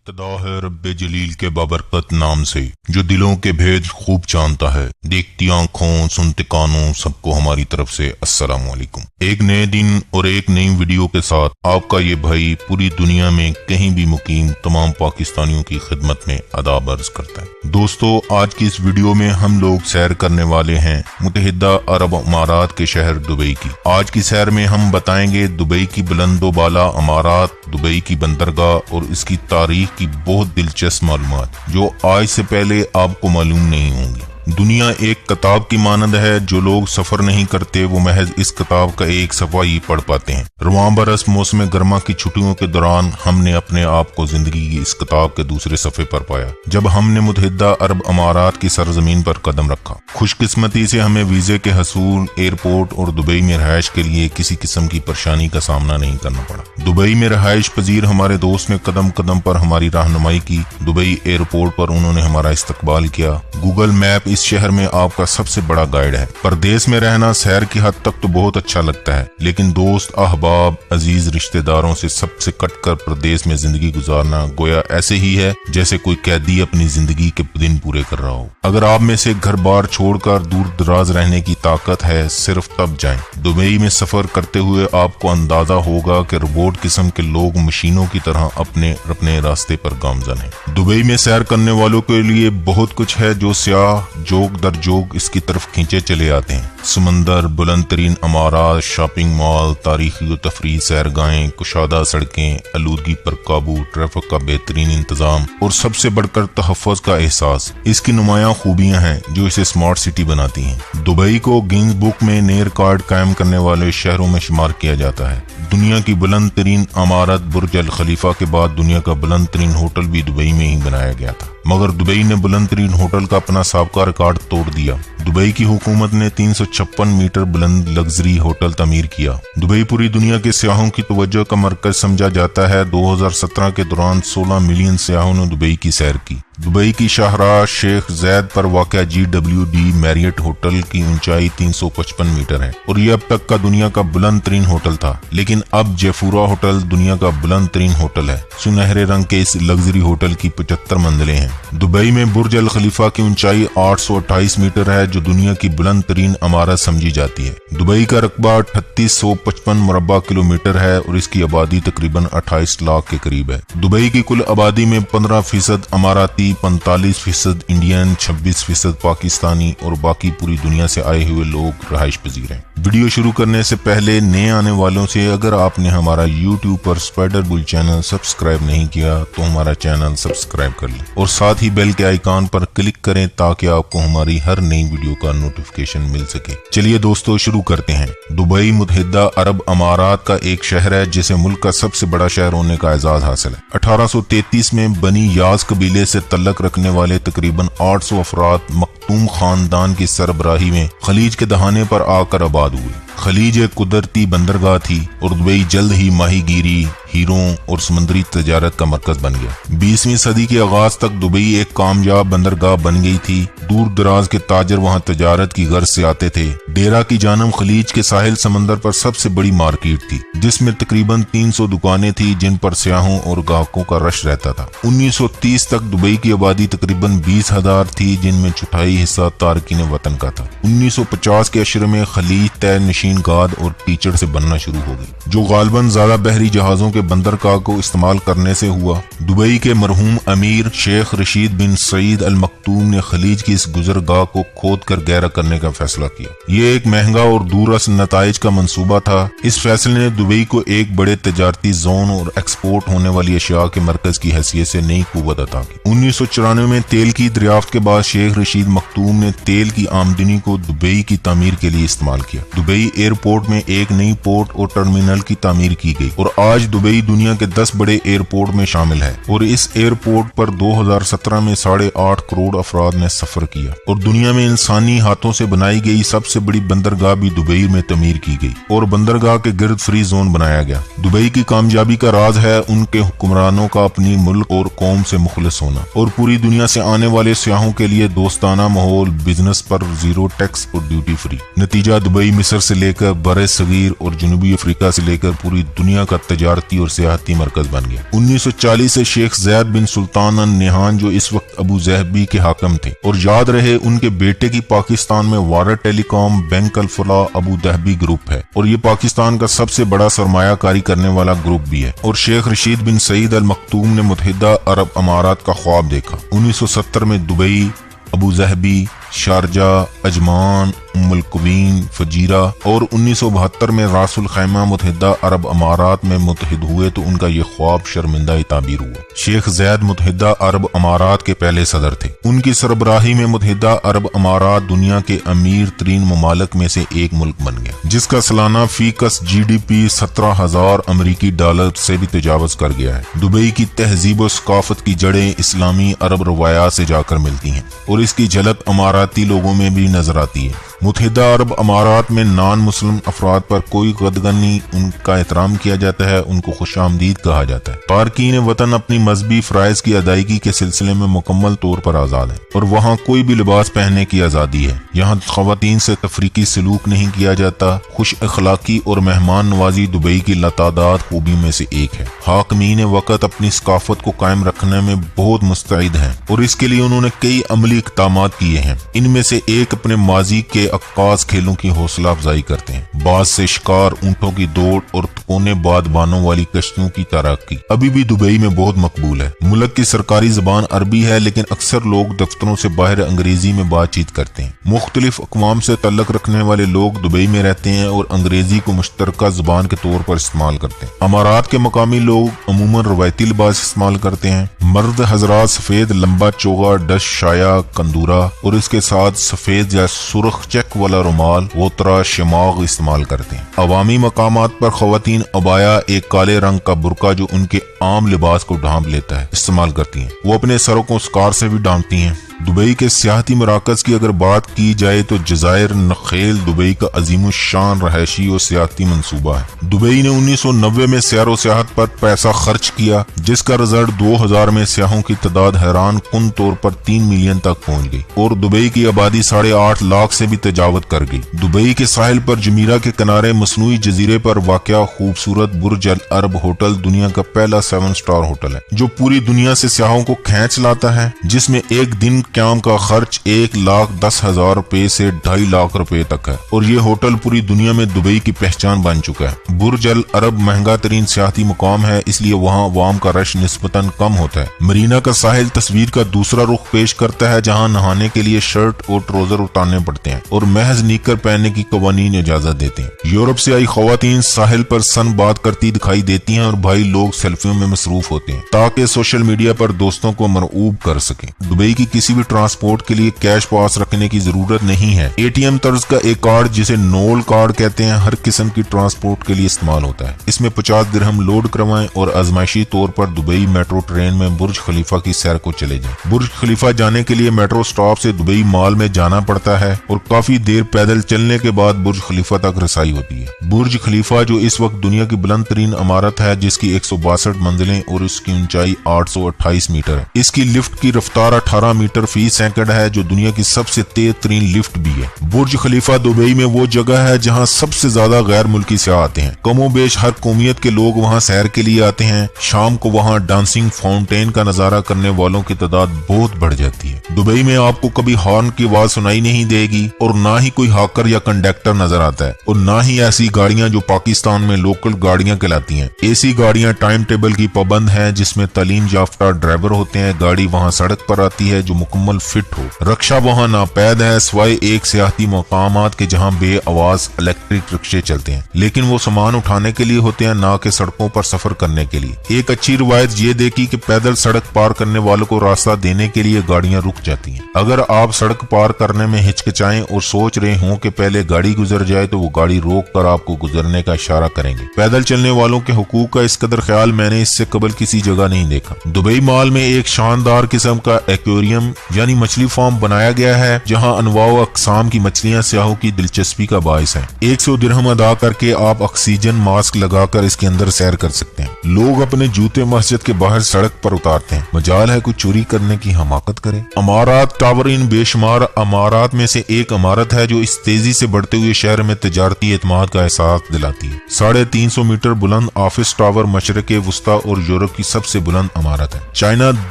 इब्तिदा है रब्बे जलील के बाबरकत नाम से, जो दिलों के भेद खूब जानता है। देखती आंखों सुनते कानों सबको हमारी तरफ से अस्सलाम वालेकुम। एक नए दिन और एक नई वीडियो के साथ आपका ये भाई पूरी दुनिया में कहीं भी मुकीम तमाम पाकिस्तानियों की खिदमत में आदाब अर्ज करता है। दोस्तों, आज की इस वीडियो में हम लोग सैर करने वाले हैं मुत्तहिदा अरब अमारात के शहर दुबई की। आज की सैर में हम बताएंगे दुबई की बुलंदो बाला अमारात, दुबई की बंदरगाह और इसकी तारीख की बहुत दिलचस्प मालूमात जो आज से पहले आपको मालूम नहीं होंगी। दुनिया एक किताब की मानंद है, जो लोग सफर नहीं करते वो महज इस किताब का एक सफ़ा ही पढ़ पाते हैं। रवां बरस मौसम गर्मा की छुट्टियों के दौरान हमने अपने आप को जिंदगी की इस किताब के दूसरे सफ़े पर पाया, जब हमने मुत्तहिदा अरब अमारात की सरजमीन पर कदम रखा। खुशकिस्मती से हमें वीजे के हसूल, एयरपोर्ट और दुबई में रहायश के लिए किसी किस्म की परेशानी का सामना नहीं करना पड़ा। दुबई में रहायश पजीर हमारे दोस्त ने कदम कदम पर हमारी रहनुमाई की। दुबई एयरपोर्ट पर उन्होंने हमारा इस्तकबाल किया। गूगल मैप इस शहर में आपका सबसे बड़ा गाइड है। परदेश में रहना सैर की हद तक तो बहुत अच्छा लगता है, लेकिन दोस्त, अहबाब, अजीज रिश्तेदारों से सबसे कटकर परदेश में जिंदगी गुजारना गोया ऐसे ही है जैसे कोई कैदी अपनी जिंदगी के दिन पूरे कर रहा हो। अगर आप में से घर बार छोड़कर दूर दराज रहने की ताकत है, सिर्फ तब जाएं। दुबई में सफर करते हुए आपको अंदाजा होगा कि रोबोट किस्म के लोग मशीनों की तरह अपने अपने रास्ते पर गामजन हैं। दुबई में सैर करने वालों के लिए बहुत कुछ है जो सियाह जोग दर जोग इसकी तरफ खींचे चले आते हैं। समंदर, बुलंद तरीन अमारात, शॉपिंग मॉल, तारीखी और तफरीह सैरगाहें, कुशादा सड़कें, आलूदगी पर काबू, ट्रैफिक का बेहतरीन इंतजाम और सबसे बढ़कर तहफ़्फ़ुज़ का एहसास इसकी नुमायां खूबियां हैं जो इसे स्मार्ट सिटी बनाती हैं। दुबई को गिनीज बुक में नए रिकॉर्ड कायम करने वाले शहरों में शुमार किया जाता है। दुनिया की बुलंद तरीन अमारत बुर्ज अल खलीफा के बाद दुनिया का बुलंद तरीन होटल भी दुबई में ही बनाया गया था, मगर दुबई ने बुलंद तरीन होटल का अपना साबका रिकॉर्ड तोड़ दिया। दुबई की हुकूमत ने 356 मीटर बुलंद लग्जरी होटल तामीर किया। दुबई पूरी दुनिया के सियाहों की तवज्जो का मरकज समझा जाता है। 2017 के दौरान 16 मिलियन सियाहों ने दुबई की सैर की। दुबई की शाहराह शेख जैद पर वाक़या GWD मैरियट होटल की ऊंचाई 355 मीटर है और यह अब तक का दुनिया का बुलंद तरीन होटल था, लेकिन अब जेफूरा होटल दुनिया का बुलंद तरीन होटल है। सुनहरे रंग के इस लग्जरी होटल की 75 मंजिलें हैं। दुबई में बुर्ज अल खलीफा की ऊंचाई 828 मीटर है, जो दुनिया की बुलंद तरीन अमारत समझी जाती है। दुबई का रकबा 3855 मुरब्बा किलोमीटर है और इसकी आबादी तकरीबन 28 लाख के करीब है। दुबई की कुल आबादी में 15% अमाराती, 45% इंडियन, 26% पाकिस्तानी और बाकी पूरी दुनिया से आए हुए लोग रहायश पजीर हैं। वीडियो शुरू करने से पहले नए आने वालों से, अगर आपने हमारा YouTube पर स्पाइडर बुल चैनल सब्सक्राइब नहीं किया तो हमारा चैनल सब्सक्राइब कर लें और साथ ही बेल के आइकॉन पर क्लिक करें ताकि आपको हमारी हर नई वीडियो का नोटिफिकेशन मिल सके। चलिए दोस्तों, शुरू करते हैं। दुबई मुत्तहिदा अरब अमारात का एक शहर है जिसे मुल्क का सबसे बड़ा शहर होने का एजाज हासिल है। 1833 में बनी याज कबीले से तल्लक रखने वाले तकरीबन 800 अफराद मखतूम खानदान की सरबराही में खलीज के दहाने पर आकर आबाद हुए। खलीज एक कुदरती बंदरगाह थी और दुबई जल्द ही माहीगीरी, हीरों और समुद्री तजारत का मरकज बन गया। 20वीं सदी के आगाज तक दुबई एक कामयाब बंदरगाह बन गई थी। दूर दराज के ताजर वहां तजारत की गर्ज से आते थे। डेरा की जानब खलीज के साहिल समंदर पर सबसे बड़ी मार्केट थी, जिसमें तकरीबन 300 दुकानें थी जिन पर सियाहों और ग्राहकों का रश रहता था। 1930 तक दुबई की आबादी तकरीबन 20,000 थी, जिनमें चौथाई हिस्सा तारकीन वतन का था। 1950 के अशरे में खलीज तय नशीन गाद और कीचड़ से बनना शुरू हो गई, जो गालबन ज्यादा बहरी जहाजों के बंदरगाह को इस्तेमाल करने से हुआ। दुबई के मरहूम अमीर शेख रशीद बिन सईद अल मखतूम ने खलीज की इस गुजरगाह को खोद कर गहरा करने का फैसला किया। ये एक महंगा और दूरस नताइज का मंसूबा था। इस फैसले ने दुबई को एक बड़े तजारती जोन और एक्सपोर्ट होने वाली अशिया के मरकज की हैसियत से नई कुव्वत अता की। 1994 में तेल की दरियाफ्त के बाद शेख रशीद मखतूम ने तेल की आमदनी को दुबई की तामीर के लिए इस्तेमाल किया। दुबई एयरपोर्ट में एक नई पोर्ट और टर्मिनल की तामीर की गई और आज दुबई दुनिया के 10 बड़े एयरपोर्ट में शामिल है और इस एयरपोर्ट पर 2017 में 8.5 करोड़ अफराद ने सफर किया और दुनिया में इंसानी हाथों से बनाई गई सबसे बड़ी बंदरगाह भी दुबई में तमीर की गई और बंदरगाह के गिर्द फ्री जोन बनाया गया। दुबई की कामयाबी का राज है उनके हुक्मरानों का अपनी मुल्क और कौम से मुखलिस होना और पूरी दुनिया से आने वाले सियाहों के लिए दोस्ताना माहौल, बिजनेस पर जीरो टैक्स और ड्यूटी फ्री। नतीजा दुबई मिस्र से लेकर बरे सगीर और जनूबी अफ्रीका से लेकर पूरी दुनिया का तजारती और सियाहती मरकज बन गया। 1940 से शेख ज़ैद बिन सुल्तान अल नहान जो इस वक्त अबू ज़हबी के हाकिम थे और याद रहे उनके बेटे की पाकिस्तान में वारा telecom bank Al Falah Abu दहबी group है और ये पाकिस्तान का सबसे बड़ा सरमायाकारी करने वाला ग्रुप भी है। और शेख रशीद बिन सईद अल मखतूम ने मुत्तहिदा अरब अमारात का ख्वाब देखा। 1970 में Dubai, Abu Dhabi, Sharjah, Ajman, Umm al Quwain, Fujairah और 1972 में रासुल खैमा मुत्तहिदा अरब अमारात में मुत्तहिद हुए तो उनका ये ख्वाब शर्मिंदा ताबीर हुआ। शेख ज़ैद मुत्तहिदा अरब अमारात के पहले सदर थे। उनकी सरबराही में मुत्तहिदा अरब अमारात दुनिया के अमीर तरीन ममालिक में से एक मुल्क बन गया जिसका सालाना फीकस GDP 17,000 अमरीकी डॉलर से भी तजावज कर गया है। दुबई की तहजीब और सकाफत की जड़ें इस्लामी अरब रवायात से जाकर मिलती हैं और इसकी झलक अमाराती लोगों में भी नजर आती है। मुत्तहिदा अरब अमारात में नान मुस्लिम अफराद पर कोई कदगनी उनका एहतराम किया जाता है, उनको खुशामदीद कहा जाता है। तारकीन वतन अपनी मजहबी फराइज की अदायगी के सिलसिले में मुकम्मल तौर पर आज़ाद है और वहाँ कोई भी लिबास पहनने की आज़ादी है। यहाँ ख़वातीन से तफरीकी सलूक नहीं किया जाता। खुश अखलाकी और मेहमान नवाजी दुबई की लतादाद खूबी में से एक है। हाकिमीन वक़्त अपनी सकाफत को कायम रखने में बहुत मुस्तैद हैं और इसके लिए उन्होंने कई अमली इक़दामात किए हैं। इनमें से एक अपने माजी के अक्कास खेलों की हौसला अफजाई करते हैं। बाज से शिकार, ऊंटों की दौड़ और कोने बादबानों वाली कश्तियों की तैराकी अभी भी दुबई में बहुत मकबूल है। मुल्क की सरकारी जबान अरबी है लेकिन अक्सर लोग दफ्तरों से बाहर अंग्रेजी में बातचीत करते हैं। मुख्तलिफ अक़वाम से तल्लुक़ रखने वाले लोग दुबई में रहते हैं और अंग्रेजी को मुश्तरका ज़बान के तौर पर इस्तेमाल करते हैं। अमारात के मकामी लोग अमूमन रवायती लिबास इस्तेमाल करते हैं। मर्द हजरात सफेद लंबा चोगा, डश, शाया, कंदूरा और इसके साथ सफेद या सुर्ख चेक वाला रुमाल, वोतरा, शमाग इस्तेमाल करते हैं। अवामी मकामात पर खवातीन अबाया, एक काले रंग का बुरका जो उनके आम लिबास को ढांप लेता है, इस्तेमाल करती हैं। वो अपने सरों को स्कार से भी ढांपती हैं। दुबई के सियाहती मराकज की अगर बात की जाए तो जज़ायर नखेल दुबई का अजीम शान रहायशी और सियाहती मंसूबा है। दुबई ने 1990 में सैर व सियाहत पर पैसा खर्च किया जिसका रिजल्ट 2000 में सियाहों की तादाद हैरान कुन तौर पर 3 मिलियन तक पहुंच गई और दुबई की आबादी 8.5 लाख से भी तजावत कर गई। दुबई के साहिल पर जमीरा के किनारे मसनूई जजीरे पर वाक़या खूबसूरत बुर्ज अल अरब होटल दुनिया का पहला 7 स्टार होटल है जो पूरी दुनिया से सियाहों को खींच लाता है, जिसमें एक दिन क्याम का खर्च 1,10,000 रुपए से 2.5 लाख रुपए तक है और ये होटल पूरी दुनिया में दुबई की पहचान बन चुका है। बुर्ज अल अरब महंगा तरीन सियाहती मुकाम है, इसलिए वहाँ अवाम का रश निस्बतन कम होता है। मरीना का साहिल तस्वीर का दूसरा रुख पेश करता है जहाँ नहाने के लिए शर्ट और ट्राउजर उतारने पड़ते हैं और महज नीकर पहनने की कवानीन इजाजत देते हैं। यूरोप से आई खवातीन साहिल पर सन बात करती दिखाई देती हैं और भाई लोग सेल्फियों में मसरूफ होते हैं ताकि सोशल मीडिया पर दोस्तों को मरऊब कर सकें। दुबई की किसी भी ट्रांसपोर्ट के लिए कैश पास रखने की जरूरत नहीं है। ATM तर्ज का एक कार्ड जिसे नोल कार्ड कहते हैं हर किस्म की ट्रांसपोर्ट के लिए इस्तेमाल होता है। इसमें 50 दिरहम लोड करवाएं और आजमाइशी तौर पर दुबई मेट्रो ट्रेन में बुर्ज खलीफा की सैर को चले जाएं। बुर्ज खलीफा जाने के लिए मेट्रो स्टॉप से दुबई मॉल में जाना पड़ता है और काफी देर पैदल चलने के बाद बुर्ज खलीफा तक रसाई होती है। बुर्ज खलीफा जो इस वक्त दुनिया की बुलंद तरीन इमारत है जिसकी 162 मंजिलें और उसकी ऊंचाई 828 मीटर है। इसकी लिफ्ट की रफ्तार 18 मीटर फी सेकंड है जो दुनिया की सबसे तेज तरीन लिफ्ट भी है। बुर्ज खलीफा दुबई में वो जगह है जहाँ सबसे ज्यादा गैर मुल्की सियाह आते हैं। कमो बेश हर कौमियत के लोग वहाँ सैर के लिए आते हैं। शाम को वहाँ डांसिंग फाउंटेन का नजारा करने वालों की तादाद बहुत बढ़ जाती है। दुबई में आपको कभी हॉर्न की आवाज सुनाई नहीं देगी और ना ही कोई हाकर या कंडक्टर नजर आता है और ना ही ऐसी गाड़ियां जो पाकिस्तान में लोकल गाड़ियां कहलाती हैं। ऐसी गाड़ियां टाइम टेबल की पाबंद हैं जिसमें तालीम याफ्ता ड्राइवर होते हैं। गाड़ी वहाँ सड़क पर आती है जो मुकम्मल फिट हो। रक्षा वहाँ नापैद है सिवाय एक सियाहती मकामात के जहाँ बे आवाज इलेक्ट्रिक रिक्शे चलते हैं, लेकिन वो सामान उठाने के लिए होते हैं ना कि सड़कों पर सफर करने के लिए। एक अच्छी रिवायत ये देखी कि पैदल सड़क पार करने वालों को रास्ता देने के लिए गाड़ियां रुक जाती हैं। अगर आप सड़क पार करने में हिचकिचाएं और सोच रहे हों कि पहले गाड़ी गुजर जाए तो वो गाड़ी रोक कर आपको गुजरने का इशारा करेंगे। पैदल चलने वालों के हुकूक का इस कदर ख्याल मैंने इससे कबल किसी जगह नहीं देखा। दुबई मॉल में एक शानदार किस्म का एक्वेरियम یعنی مچھلی فارم بنایا گیا ہے جہاں انواع و اقسام کی مچھلیاں سیاحوں کی دلچسپی کا باعث ہیں۔ 100 درہم ادا کر کے آپ آکسیجن ماسک لگا کر اس کے اندر سیر کر سکتے ہیں۔ لوگ اپنے جوتے مسجد کے باہر سڑک پر اتارتے ہیں، مجال ہے کوئی چوری کرنے کی حماقت کرے۔ عمارات ٹاور ان بے شمار عمارات میں سے ایک عمارت ہے جو اس تیزی سے بڑھتے ہوئے شہر میں تجارتی اعتماد کا احساس دلاتی ہے۔ 350 میٹر بلند آفس ٹاور مشرق وسطی اور یورپ کی سب سے بلند عمارت ہے۔ چائنا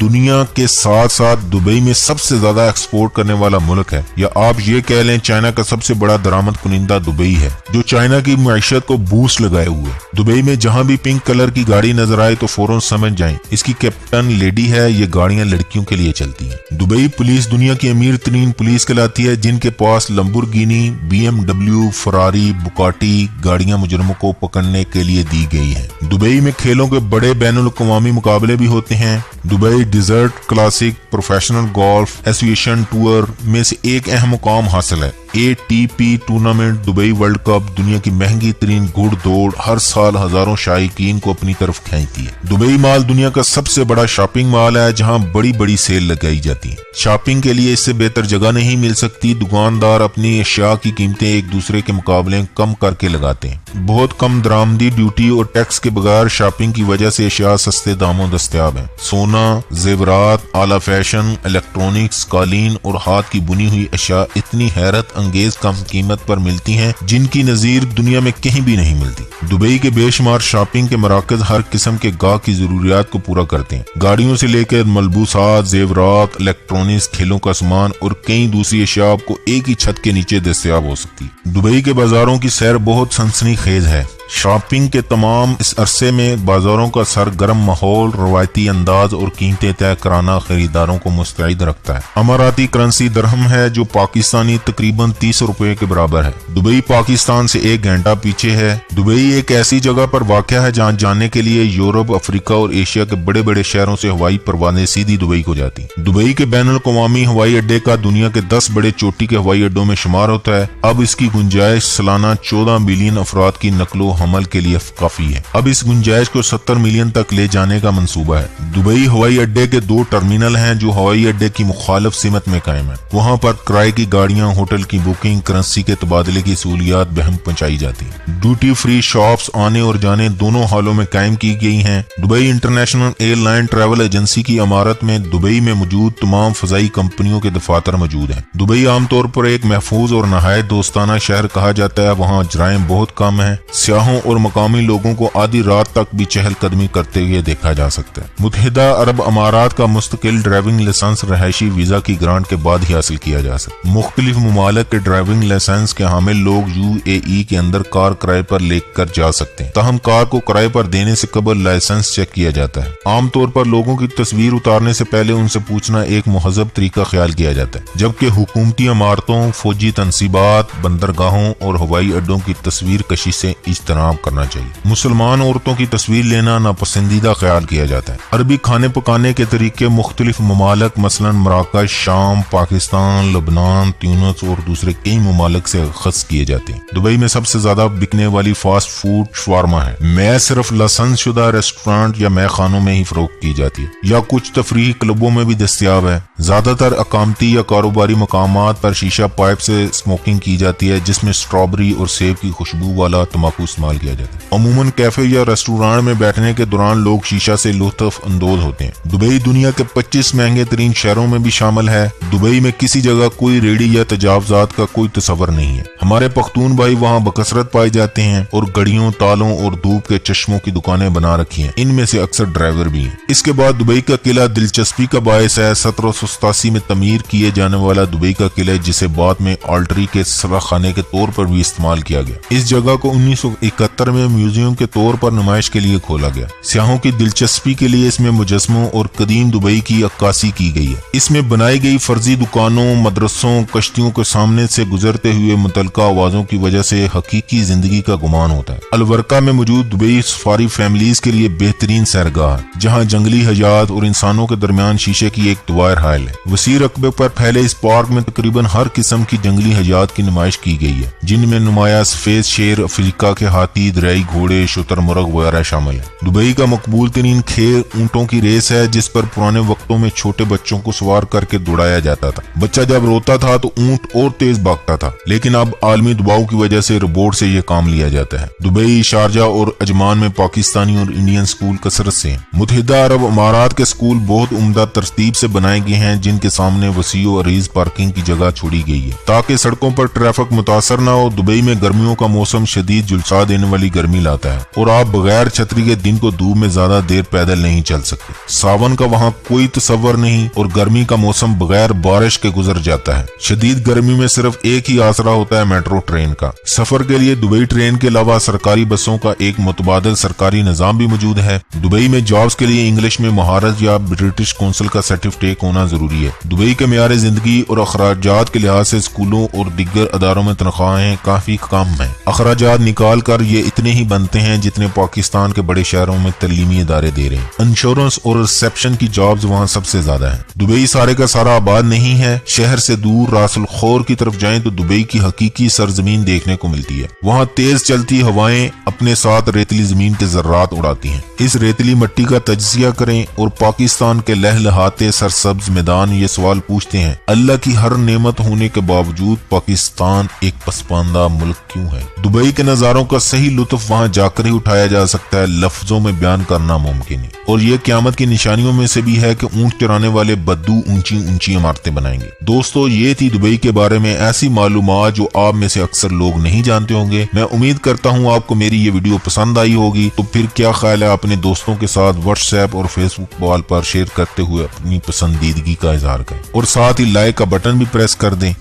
دنیا کے ساتھ ساتھ دبئی میں سب سے زیادہ ایکسپورٹ کرنے والا ملک ہے، یا آپ یہ کہہ لیں چائنا کا سب سے بڑا درآمد کنندہ دبئی ہے جو چائنا کی معیشت کو بوسٹ لگائے ہوئے۔ دبئی میں جہاں بھی پنک کلر کی گاڑی نظر آئے تو فوراً سمجھ جائیں اس کی کیپٹن لیڈی ہے، یہ گاڑیاں لڑکیوں کے لیے چلتی ہیں۔ دبئی پولیس دنیا کی امیر ترین پولیس کہلاتی ہے، جن کے پاس لمبورگینی، BMW، فراری، بکاٹی گاڑیاں مجرموں کو پکڑنے کے لیے دی گئی ہیں۔ دبئی میں کھیلوں کے بڑے بین الاقوامی مقابلے بھی ہوتے ہیں۔ Dubai desert classic professional golf association tour میں سے ایک اہم مقام حاصل ہے۔ ATP tournament, Dubai world cup, دنیا کی مہنگی ترین گھڑ دوڑ، ہر سال ہزاروں شائقین کو اپنی طرف کھینچتی ہے۔ دبئی مال دنیا کا سب سے بڑا شاپنگ مال ہے جہاں بڑی بڑی سیل لگائی جاتی ہیں۔ شاپنگ کے لیے اس سے بہتر جگہ نہیں مل سکتی۔ دکاندار اپنی اشیاء کی قیمتیں ایک دوسرے کے مقابلے کم کر کے لگاتے ہیں۔ بہت کم درآمدی، ڈیوٹی اور ٹیکس کے بغیر شاپنگ کی وجہ سے اشیاء سستے داموں دستیاب ہیں۔ سونا، زیورات، اعلی فیشن، الیکٹرانکس، قالین اور ہاتھ کی بنی ہوئی اشیاء اتنی حیرت انگیز کم قیمت پر ملتی ہیں جن کی نظیر دنیا میں کہیں بھی نہیں ملتی۔ دبئی کے بے شمار شاپنگ کے مراکز ہر قسم کے گاہک کی ضروریات کو پورا کرتے ہیں۔ گاڑیوں سے لے کر ملبوسات، زیورات، الیکٹرانکس، کھیلوں کا سامان اور کئی دوسری اشیاء آپ کو ایک ہی چھت کے نیچے دستیاب ہو سکتی۔ دبئی کے بازاروں کی سیر بہت سنسنی خیز ہے۔ شاپنگ کے تمام اس عرصے میں بازاروں کا سرگرم ماحول روایتی انداز اور قیمتیں طے کرانا خریداروں کو مستعد رکھتا ہے۔ اماراتی کرنسی درہم ہے جو پاکستانی تقریباً 30 روپے کے برابر ہے۔ دبئی پاکستان سے 1 گھنٹہ پیچھے ہے۔ دبئی ایک ایسی جگہ پر واقع ہے جہاں جانے کے لیے یورپ، افریقہ اور ایشیا کے بڑے بڑے شہروں سے ہوائی پروازیں سیدھی دبئی کو جاتی ہیں۔ دبئی کے بین الاقوامی ہوائی اڈے کا دنیا کے 10 بڑے چوٹی کے ہوائی اڈوں میں شمار ہوتا ہے۔ اب اس کی گنجائش سالانہ 14 ملین افراد کی نقل و حمل کے لیے کافی ہے۔ اب اس گنجائش کو 70 ملین تک لے جانے کا منصوبہ ہے۔ دبئی ہوائی اڈے کے 2 ٹرمینل ہیں جو ہوائی اڈے کی مخالف سمت میں قائم ہیں۔ وہاں پر کرائے کی گاڑیاں، ہوٹل کی بکنگ، کرنسی کے تبادلے کی سہولیات بہم پہنچائی جاتی ہیں۔ ڈیوٹی فری شاپس آنے اور جانے دونوں حالوں میں قائم کی گئی ہیں۔ Dubai international air line travel agency کی عمارت میں دبئی میں موجود تمام فضائی کمپنیوں کے دفاتر موجود ہیں۔ دبئی عام طور پر ایک محفوظ اور نہایت دوستانہ شہر کہا جاتا ہے۔ وہاں جرائم بہت کم ہیں۔ سیاحوں اور مقامی لوگوں کو آدھی رات تک بھی چہل قدمی کرتے ہوئے دیکھا جا سکتا ہے۔ متحدہ عرب امارات کا مستقل ڈرائیونگ لائسنس رہائشی ویزا کی گرانٹ کے بعد ہی حاصل کیا جا سکتا ہے۔ مختلف ممالک کے ڈرائیونگ لائسنس کے حامل لوگ UAE کے اندر کار کرائے پر لے کر جا سکتے ہیں، تاہم کار کو کرائے پر دینے سے قبل لائسنس چیک کیا جاتا ہے۔ عام طور پر لوگوں کی تصویر اتارنے سے پہلے ان سے پوچھنا ایک مہذب طریقہ خیال کیا جاتا ہے، جبکہ حکومتی عمارتوں، فوجی تنصیبات، بندرگاہوں اور ہوائی اڈوں کی تصویر کشی سے اجتناب کرنا چاہیے۔ مسلمان عورتوں کی تصویر لینا ناپسندیدہ خیال کیا جاتا ہے۔ عربی کھانے پکانے کے طریقے مختلف ممالک مثلا مراکش، شام، پاکستان، لبنان، تیونس اور دوسرے کئی ممالک سے اخذ کیے جاتے ہیں۔ دبئی میں سب سے زیادہ بکنے والی فاسٹ فوڈ شوارما ہے۔ میں صرف لائسنس شدہ ریسٹورانٹ یا مے خانوں میں ہی فروخت کی جاتی ہے یا کچھ تفریحی کلبوں میں بھی دستیاب ہے۔ زیادہ تر اقامتی یا کاروباری مقامات پر شیشہ پائپ سے اسموکنگ کی جاتی ہے جس میں اسٹرابری اور سیب کی خوشبو والا تمباکو استعمال کیا جاتا ہے۔ عموماً کیفے یا ریسٹورانٹ میں بیٹھنے کے دوران لوگ شیشہ سے لطف اندوز ہوتے ہیں۔ دبئی دنیا کے 25 مہنگے ترین شہروں میں بھی شامل ہے۔ دبئی میں کسی جگہ کوئی ریڑھی یا تجاوزات کا کوئی تصور نہیں ہے۔ ہمارے پختون بھائی وہاں بکثرت پائے جاتے ہیں اور گڑیوں، تالوں اور دھوپ کے چشموں کی دکانیں بنا رکھی ہیں، ان میں سے اکثر ڈرائیور بھی ہیں۔ اس کے بعد دبئی کا قلعہ دلچسپی کا باعث ہے۔ 1787 میں تعمیر کیے جانے والا دبئی کا قلعہ جسے بعد میں آلٹری کے سرا خانے کے طور پر بھی استعمال کیا گیا، اس جگہ کو 1971 میں میوزیم کے طور پر نمائش کے لیے کھولا گیا۔ سیاحوں کی دلچسپی کے لیے اس میں مجسموں اور قدیم دبئی کی عکاسی کی گئی ہے۔ اس میں بنائی گئی فرضی دکانوں، مدرسوں، کشتیوں کے سامنے سے گزرتے ہوئے متعلقہ آوازوں کی وجہ سے حقیقی زندگی کا گمان ہوتا ہے۔ الورقہ میں موجود دبئی سفاری فیملیز کے لیے بہترین سیرگاہ ہے جہاں جنگلی حیات اور انسانوں کے درمیان شیشے کی ایک دوائر حائل ہے۔ وسیع رقبے پر پھیلے اس پارک میں تقریباً ہر قسم کی جنگلی حیات کی نمائش کی گئی ہے، جن میں نمایاں سفید شیر، افریقہ کے ہاتھی، دریائی گھوڑے، شتر مرغ وغیرہ شامل ہیں۔ دبئی کا مقبول ترین کھیل اونٹوں کی ریس ہے، جس پر پرانے وقتوں میں چھوٹے بچوں کو سوار کر کے دوڑایا جاتا تھا۔ بچہ جب روتا تھا تو اونٹ اور تیز بھاگتا تھا، لیکن اب عالمی دباؤ کی وجہ سے روبوٹ سے یہ کام لیا جاتا ہے۔ دبئی، شارجہ اور عجمان میں پاکستانی اور انڈین سکول کثرت سے ہیں۔ متحدہ عرب امارات کے سکول بہت عمدہ ترتیب سے بنائے گئے ہیں، جن کے سامنے وسیع و عریض پارکنگ کی جگہ چھوڑی گئی ہے تاکہ سڑکوں پر ٹریفک متاثر نہ ہو۔ دبئی میں گرمیوں کا موسم شدید جلسا دینے والی گرمی لاتا ہے اور آپ بغیر چھتری کے دن کو دھوپ میں زیادہ دیر پیدل نہیں چل سکتے۔ ساون کا وہاں کوئی تصور نہیں اور گرمی کا موسم بغیر بارش کے گزر جاتا ہے۔ شدید گرمی میں صرف ایک ہی آسرا ہوتا ہے میٹرو ٹرین کا۔ سفر کے لیے دبئی ٹرین کے علاوہ سرکاری بسوں کا ایک متبادل سرکاری نظام بھی موجود ہے۔ دبئی میں جابز کے لیے انگلش میں مہارت یا برٹش کونسل کا سرٹیفکیٹ ہونا ضروری ہے۔ دبئی کے معیار زندگی اور اخراجات کے لحاظ سے سکولوں اور دیگر اداروں میں تنخواہیں کافی کم ہیں۔ اخراجات نکال کر یہ اتنے ہی بنتے ہیں جتنے پاکستان کے بڑے شہروں میں تعلیمی ادارے دے رہے ہیں۔ انشورنس اور ریسیپشن کی جابز وہاں سب سے زیادہ ہیں۔ دبئی سارے کا سارا آباد نہیں ہے۔ شہر سے دور راس الخور کی طرف جائیں تو دبئی کی حقیقی سرزمین دیکھنے کو ملتی ہے۔ وہاں تیز چلتی ہوائیں اپنے ساتھ ریتلی زمین کے ذرات اڑاتی ہیں۔ اس ریتلی مٹی کا تجزیہ کریں اور پاکستان کے لہلہاتے سرسبز میدان یہ سوال پوچھتے ہیں، اللہ کی ہر نعمت ہونے کے باوجود پاکستان ایک پسماندہ ملک کیوں ہے؟ دبئی کے نظاروں کا صحیح لطف وہاں جا کر ہی اٹھایا جا سکتا ہے، لفظوں میں بیان کرنا ممکن ہے۔ اور یہ قیامت کی نشانیوں میں سے بھی ہے کہ اونٹ چرانے والے بدو اونچی اونچی عمارتیں بنائیں گے۔ دوستو، یہ تھی دبئی کے بارے میں ایسی معلومات جو آپ میں سے اکثر لوگ نہیں جانتے ہوں گے۔ میں امید کرتا ہوں آپ کو میری یہ ویڈیو پسند آئی ہوگی۔ تو پھر کیا خیال ہے اپنے دوستوں کے ساتھ واٹس ایپ اور فیس بک وال پر شیئر کرتے ہوئے اپنی پسندیدگی کا اظہار کریں اور ساتھ ہی لائک کا بٹن بھی پریس کر دیں۔